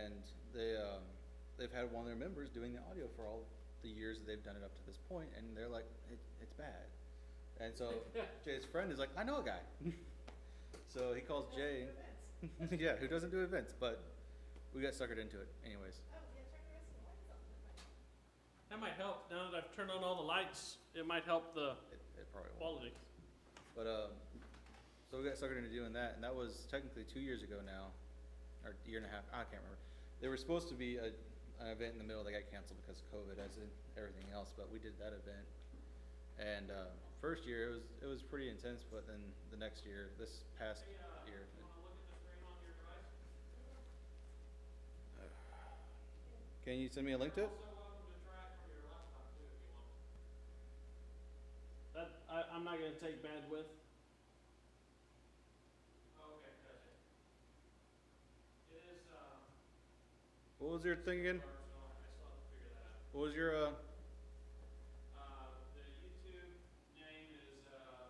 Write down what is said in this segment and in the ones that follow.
and they've had one of their members doing the audio for all the years that they've done it up to this point, and they're like, it's bad. And so Jay's friend is like, I know a guy. So he calls Jay. Yeah, who doesn't do events, but we got suckered into it anyways. Oh, yeah, turn the rest of the lights on. That might help. Now that I've turned on all the lights, it might help the It probably won't. quality. But so we got suckered into doing that, and that was technically 2 years ago now, or a year and a half. I can't remember. There was supposed to be an event in the middle that got canceled because of COVID, as in everything else. But we did that event, and first year it was pretty intense. But then the next year, this past year. You want to look at the screen on your device? Can you send me a link to it? Also welcome to try it from your laptop too if you want. I'm not going to take bandwidth. Oh, okay, gotcha. It is. What was your thing again? So I still have to figure that out. What was your The YouTube name is. Oh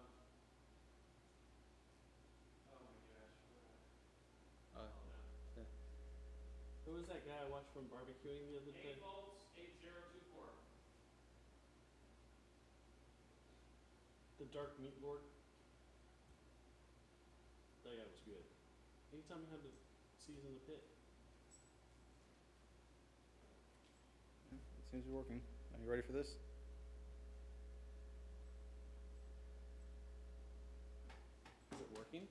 my gosh. yeah. Who was that guy I watched from barbecuing the other day? 8 volts, 8024. The dark meat board. That guy was good. Anytime I had to season the pit. It seems to be working. Are you ready for this? Is it working?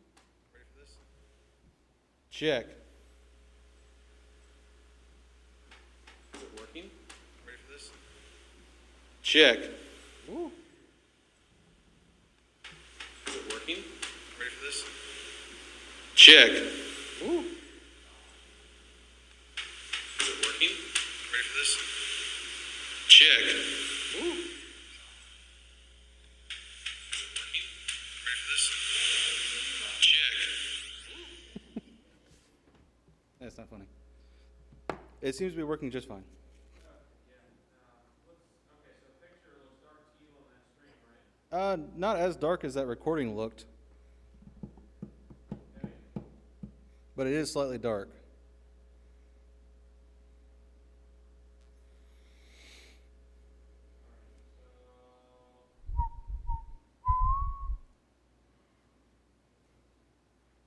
Ready for this? Check. Is it working? Ready for this? Check. Ooh. Is it working? Ready for this? Check. Ooh. Is it working? Ready for this? Check. Ooh. Is it working? Ready for this? Check. That's not funny. It seems to be working just fine. Yeah. Okay, so the picture looks dark teal on that screen, right? Not as dark as that recording looked, Okay. but it is slightly dark.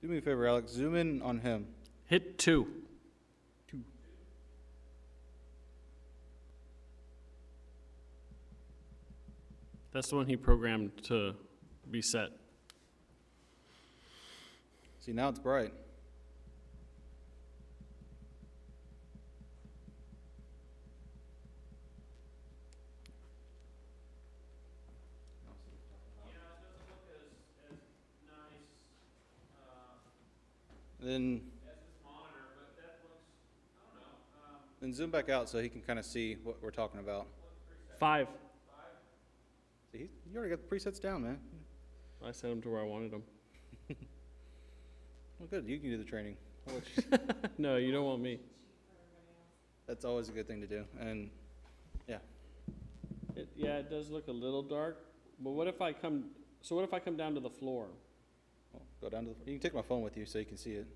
Do me a favor, Alex. Zoom in on him. Hit 2. 2. That's the one he programmed to be set. See, now it's bright. Yeah, it doesn't look as nice Then as this monitor, but that looks, I don't know. then zoom back out so he can kind of see what we're talking about. What's preset? 5. 5? See, you already got the presets down, man. I set them to where I wanted them. Well, good. You can do the training. I'll let you- No, you don't want me. That's always a good thing to do. And yeah, Yeah, it does look a little dark. But what if I come? So what if I come down to the floor? well, go down to the. You can take my phone with you so you can see it.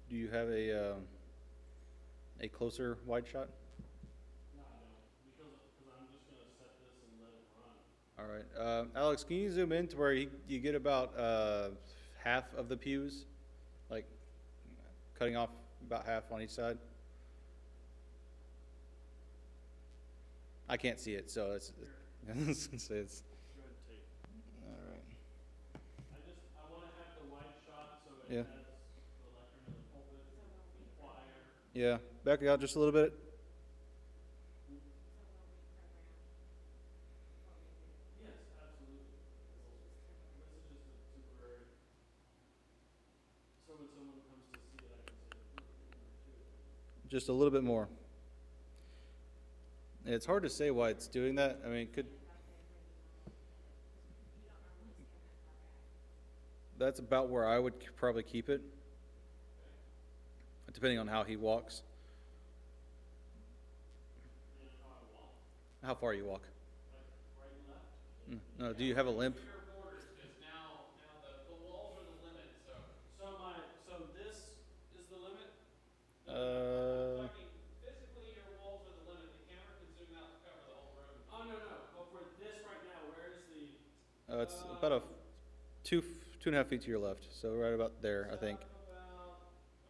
Do you have a closer wide shot? No, I don't, because I'm just gonna set this and let it run. All right, Alex, can you zoom in to where you get about half of the pews, like cutting off about half on each side? I can't see it, so it's. It's Red tape. all right. I want to have the wide shot so it Yeah. has the lectern and the pulpit, the choir. Yeah, back it out just a little bit. Yes, absolutely. This is just a temporary. So when someone comes to see it, I can say, look, number 2. Just a little bit more. It's hard to say why it's doing that. I mean, it could. That's about where I would probably keep it, depending on how he walks. How far you walk. Like right and left. No, do you have a limp? Bigger borders, cause now the walls are the limit, so. So this is the limit? Uh, I'm talking physically, your walls are the limit, the camera can zoom out to cover the whole room. Oh, no, but for this right now, where is the? it's about a 2.5 feet to your left, so right about there, I think. About,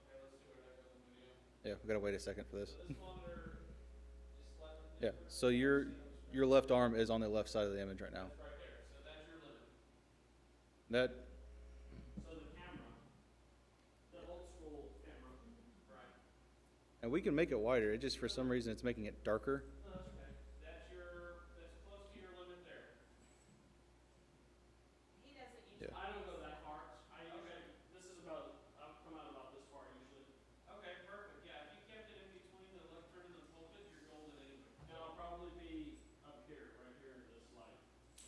okay, let's see where that goes on video. Yeah, we gotta wait a second for this. So this monitor is slightly Yeah, different. so than what your I see on the screen. your left arm is on the left side of the image right now. That's right there, so that's your limit. That So the camera, the old school camera. Right. and we can make it wider. It just for some reason it's making it darker. No, that's okay. That's close to your limit there. He doesn't Yeah. usually. I don't go that far. I Okay. usually, this is about, I've come out about this far usually. Okay, perfect, yeah, if you kept it in between the left turn and the pulpit, you're golden anyway. And I'll probably be up here, right here in this light.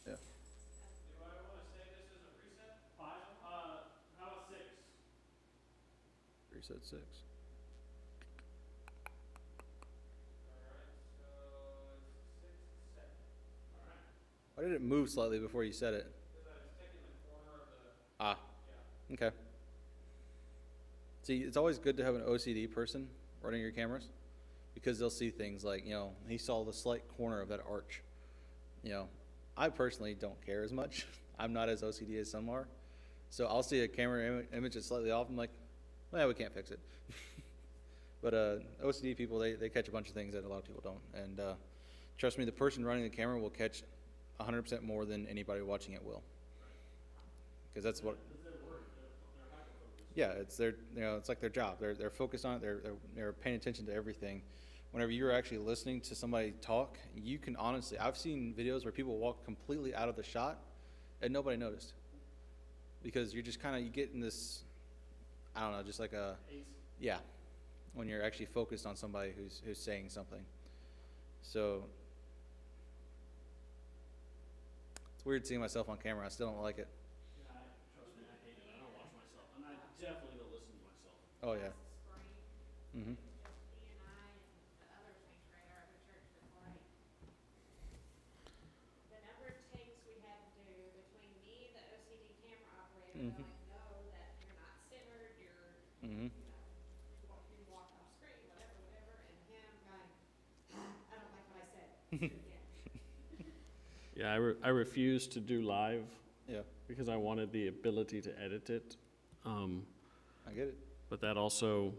Yeah. Do I wanna say this is a preset? 5, how about 6? Preset 6. Alright, so it's 6 set, Alright. Why did it move slightly before you said it? cause I was taking the corner of the, Ah, yeah. okay. See, it's always good to have an OCD person running your cameras because they'll see things like, he saw the slight corner of that arch. I personally don't care as much. I'm not as OCD as some are. So I'll see a camera image that's slightly off. I'm like, well, we can't fix it. But OCD people, they catch a bunch of things that a lot of people don't. And trust me, the person running the camera will catch 100% more than anybody watching it will. Because that's what. Because they're worried, they're hyper-focused. Yeah, it's their, it's like their job. They're focused on it. They're paying attention to everything. Whenever you're actually listening to somebody talk, you can honestly, I've seen videos where people walk completely out of the shot and nobody noticed. Because you're just you get in this, I don't know, just like a, Ace. yeah, when you're actually focused on somebody who's saying something. So, it's weird seeing myself on camera. I still don't like it. Yeah, trust me, I hate it. I don't watch myself, and I definitely don't listen to myself. Oh, yeah. Last spring, Mm-hmm. it was just he and I and the other saints right, our other church before the number of takes we had to do between me, the OCD camera operator, Mhm. going, no, that you're not centered, Mm-hmm. you walked off screen, whatever, and him going, I don't like what I said, do it again. Yeah, I refused to do live Yeah, because I wanted the ability to edit it. I get it. But that also,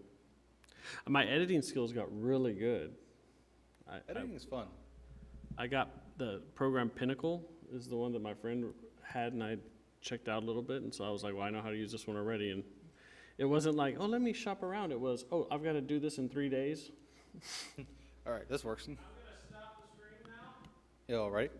my editing skills got really good. Editing is fun. I got the program Pinnacle is the one that my friend had, and I checked out a little bit, and so I was like, well, I know how to use this one already. And it wasn't like, oh, let me shop around. It was, oh, I've got to do this in 3 days. All right, this works. I'm gonna stop the stream now. Yeah, all right.